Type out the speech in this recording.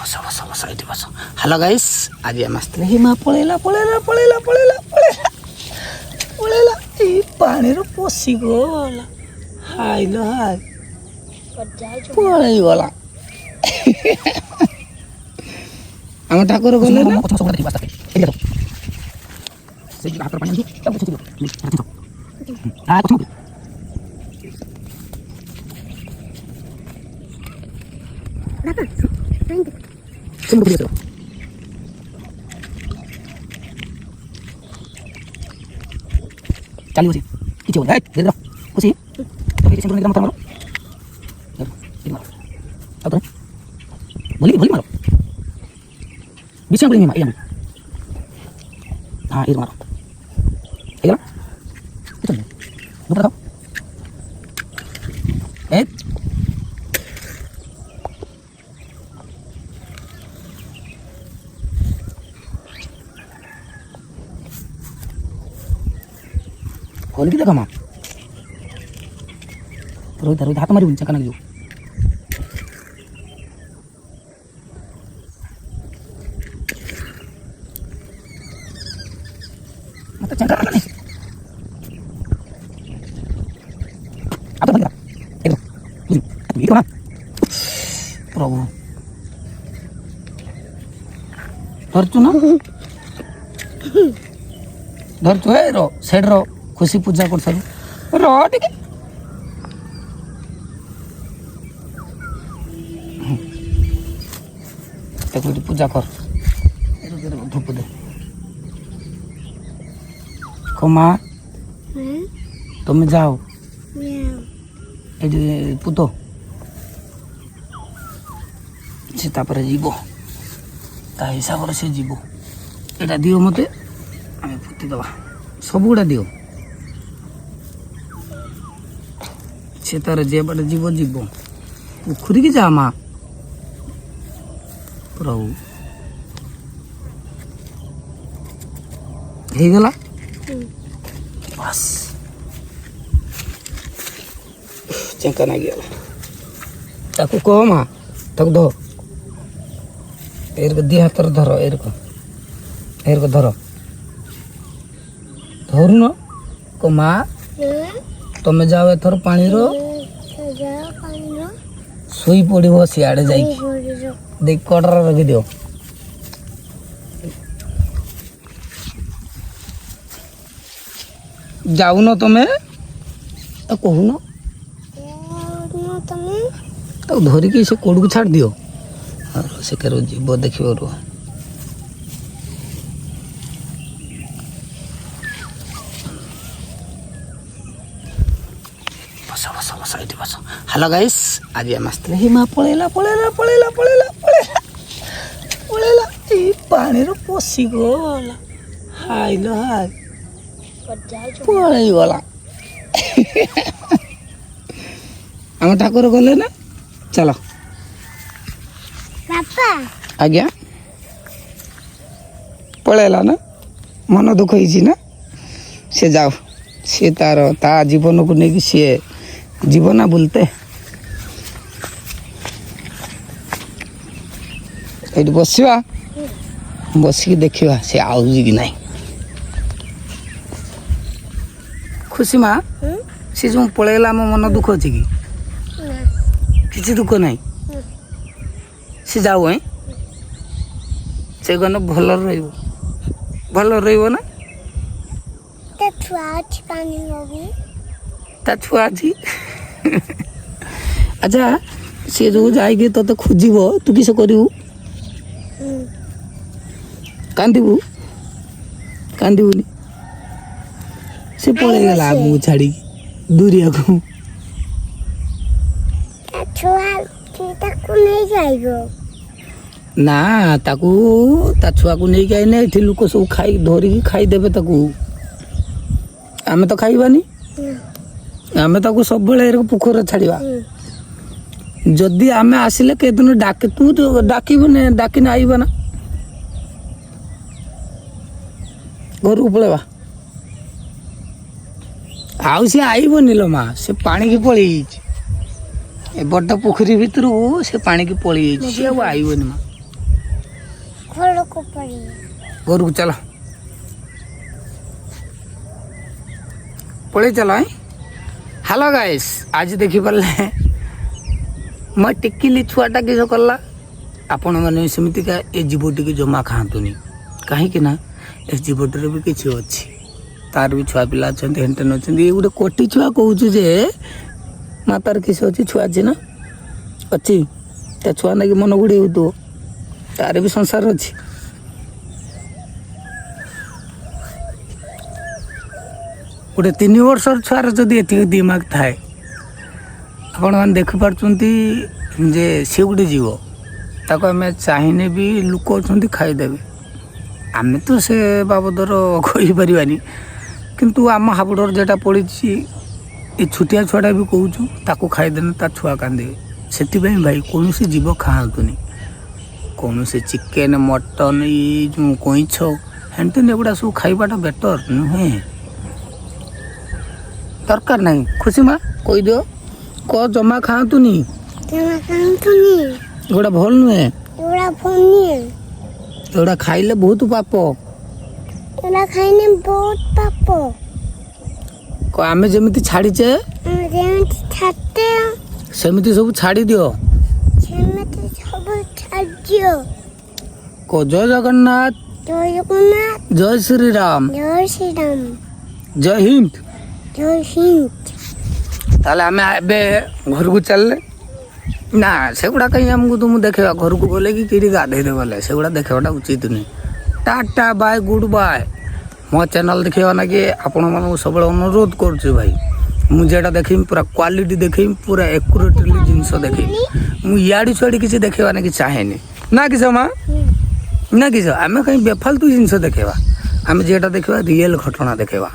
बस बस बस ये बस। हेलो गाइस, आज आम आसते हिमा पलैला पलैला पलैला पलैला पलैला पलैला पानी पशि गला हाइल हाय पलैगला आम ठाकुर गले ना चालू होसी किछ हो ए दे दो होसी तो ये सेंटर में मारो ये मारो अब तो बोली बोली मारो बीच में बोली मारो ये हां ये मारो ये ना चल ऊपर आओ ए खोल के देखा माँ रोहित रोहित हाथ मारी उंचा कनक जो मत चंगा नहीं अब तो बंदा एक ना प्रभु धरचु है रो सेड रो खुशी पूजा कर सारू रो टिके ताको पूजा कर धूप दे कमा तुम जाओ ए पुतो से तापर जीवो ता हिसाब से जीवो एटा दियो मते आमे पुती दवा सब गुड़ा दियो से तार जे बड़े जीव जीव पुखरी की जा माँ प्रभु हो गला बस चंका ना गया ताको कह माँ तक दो एर को दी हाथ धर एर को धर धरू न को माँ तुम जाओ एथर पानी रो सोई पड़ो सियाड़े जा देख कटर रखी दियो जाऊ न तुम्हें तो कहू न तो धरिकी से कोड़ को छाड़ दियो से करो जीव देख रो हेलो गाइस, आज आम आसते हिमा पलैला पलैला पलैला पलैला पलैला पलैला पानी पशि गला हाइल हाय पलैगला आम ठाकुर गले ना चलो आज्ञा पलैला ना मन दुख होई ना से जाओ सी तार ता जीवन को लेकिन सी जीवना बोलते ये बसवा बसिक देखा सी आउजी कि नहीं खुशी माँ सी जो पलैला मो मन दुख अच्छे कि किसी दुख नहीं सी जाऊ है से गन भल रही ना ता छुआ जी अच्छा सी जो जाइए तो खोजब तू किस करू कांदबू कांदबूनी से पलैगला आगू छाड़ी दूरिया को ना ताकू ता छुआ को नहीं आईने ये लोक सब खाई धरिकी खाईदेवे ताकू आमे तो खाइबानी आमे ताकू सब बेले पुखर छाड़वा जदि आमे आसिले के दिन डाके तू डाकबने डाकिने आईब ना घर को पलैबा आउ सी आईबनी लो माँ से पानी की पलि बड़ पोखरी भितर को से पानी की पलि सी आईबनी माँ ଘରକୁ ପଳେଇ ଘରକୁ ଚାଲ ପଳେଇ ଚାଲ ହ୍ୟାଲୋ ଗାଇସ୍ ଆଜି ଦେଖିପାରିଲେ ମୁଁ ଟିକିଲି ଛୁଆଟା କିସ କଲା ଆପଣମାନେ ସେମିତିକା ଏ ଜୀବଟିକି ଜମା ଖାଆନ୍ତୁନି କାହିଁକି ନା ଏ ଜୀବଟିରେ ବି କିଛି ଅଛି ତାର ବି ଛୁଆ ପିଲା ଅଛନ୍ତି ହେଣ୍ଟେନ୍ ଅଛନ୍ତି ଏ ଗୋଟେ କୋଟି ଛୁଆ କହୁଛୁ ଯେ ମା ତାର କିସ ଅଛି ଛୁଆ ଅଛି ନା ଅଛି ତା ଛୁଆ ନାକି ମନ ଗୁଡ଼ି ହେଉଥିବ ତାର ବି ସଂସାର ଅଛି ଗୋଟେ 3 ବର୍ଷର ଛୁଆର ଯଦି ଏତିକି ଦିମାଗ ଥାଏ ଆପଣମାନେ ଦେଖିପାରୁଛନ୍ତି ଯେ ସେ ଗୋଟେ ଜୀବ ତାକୁ ଆମେ ଚାହିଁଲେ ବି ଲୋକ ଅଛନ୍ତି ଖାଇଦେବେ ଆମେ ତ ସେ ବାବଦର କହିପାରିବାନି କିନ୍ତୁ ଆମ ହାବୁଡ଼ର ଯେଟା ପଡ଼ିଛି ଏ ଛୋଟିଆ ଛୁଆଟା ବି କହୁଛୁ ତାକୁ ଖାଇଦେଲେ ତା ଛୁଆ କାନ୍ଦିବେ ସେଥିପାଇଁ ଭାଇ କୌଣସି ଜୀବ ଖାଆନ୍ତୁନି କୌଣସି ଚିକେନ୍ ମଟନ୍ ଏଇ ଯେଉଁ କଇଁଛ ହେଣ୍ଟେନ୍ ଏଗୁଡ଼ା ସବୁ ଖାଇବାଟା ବେଟର୍ ନୁହେଁ ଦରକାର ନାହିଁ ଖୁସି ମା କହିଦିଅ ଜମା ଖାଆନ୍ତୁନି ଏଗୁଡ଼ା ଭଲ ନୁହେଁ ଏଗୁଡ଼ା ଖାଇଲେ ବହୁତ ପାପ ଆମେ ଯେମିତି ଛାଡ଼ିଛେ ସେମିତି ସବୁ ଛାଡ଼ି ଦିଅ ଜୟ ଜଗନ୍ନାଥ ଜୟ ଶ୍ରୀରାମ ଜୟ ହିନ୍ଦ ତାହେଲେ ଆମେ ଏବେ ଘରକୁ ଚାଲିଲେ ନା ସେଗୁଡ଼ା କାହିଁ ଆମକୁ ତୁମ ଦେଖେଇବା ଘରକୁ ଗଲେ କି କିଠି ଗାଧେଇଦେ ଗଲେ ସେଗୁଡ଼ା ଦେଖେଇବାଟା ଉଚିତ ନୁହେଁ ଟାଟା ବାଏ ଗୁଡ୍ ବାଏ ମୋ ଚ୍ୟାନେଲ୍ ଦେଖିବା ନାକି ଆପଣମାନଙ୍କୁ ସବୁବେଳେ ଅନୁରୋଧ କରୁଛି ଭାଇ ମୁଁ ଯେଟା ଦେଖେଇମି ପୁରା କ୍ୱାଲିଟି ଦେଖେଇମି ପୁରା ଏକୁରେଟଲି ଜିନିଷ ଦେଖେଇମି ମୁଁ ଇଆଡ଼ି ଛୁଆଡ଼ି କିଛି ଦେଖେଇବା ନାକି ଚାହେଁନି ନା କିସ ମା ନା କିସ ଆମେ କାହିଁ ବେଫାଲତୁ ଜିନିଷ ଦେଖେଇବା ଆମେ ଯେଟା ଦେଖିବା ରିଏଲ୍ ଘଟଣା ଦେଖେଇବା